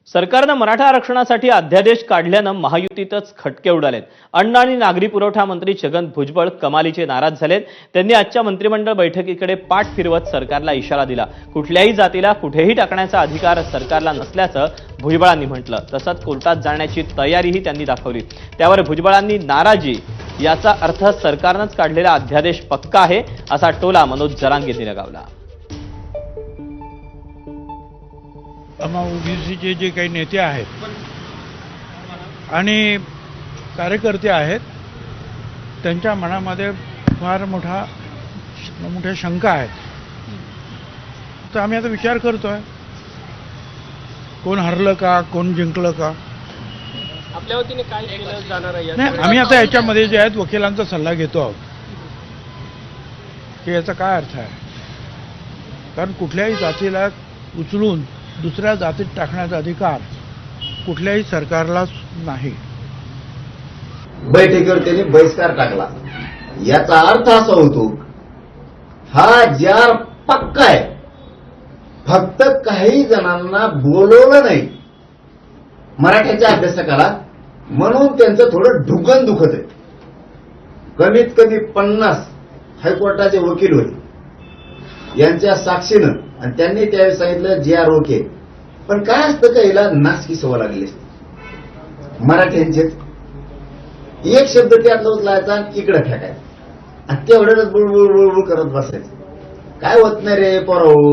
सरकारनं मराठा आरक्षणासाठी अध्यादेश काढल्यानं महायुतीतच खटके उडालेत। अन्न आणि नागरी पुरवठा मंत्री छगन भुजबळ कमालीचे नाराज झालेत। त्यांनी आजच्या मंत्रिमंडळ बैठकीकडे पाठ फिरवत सरकारला इशारा दिला। कुठल्याही जातीला कुठेही टाकण्याचा अधिकार सरकारला नसल्याचं भुजबळांनी म्हटलं। तसंच कोर्टात जाण्याची तयारीही त्यांनी दाखवली। त्यावर भुजबळांनी नाराजी, याचा अर्थ सरकारनंच काढलेला अध्यादेश पक्का आहे असा टोला मनोज जरांगेंनी लगावला। ओबीसीचे जे काही नेते आहेत आणि कार्यकर्ते आहेत त्यांच्या मनामध्ये फार मोठ्या शंका आहेत। तर आम्ही आता विचार करतोय कोण हरलं का, कोण जिंकलं का। आपल्या वतीने काय केलं जाणार आहे? नाही, आम्ही आता याच्यामध्ये जे आहेत वकिलांचा सल्ला घेतो आहोत की याचा काय अर्थ आहे। कारण कुठल्याही जातीला उचलून दुसऱ्या जातीत टाकण्याचा अधिकार कुठल्याही सरकारला नाही। बैठकीवर त्यांनी बहिष्कार टाकला। याचा अर्थ असा होतो हा जार पक्का आहे, फक्त काही जणांना बोलवलं नाही मराठ्याच्या अभ्यासकाला, म्हणून त्यांचं थोडं ढुकन दुखत आहे। कमीत कमी 50 हायकोर्टाचे वकील होते यांच्या साक्षीनं, आणि त्यांनी त्यावेळी सांगितलं JR ओके। पण काय असतं का याला नासकी सवय लागली असते मराठ्यांचे। एक शब्द त्यातला उचलायचा आणि इकडे फेकायचा आणि तेवढ्याच बुळबुळ करत बसायचं। काय होत नाही रे पोराओ।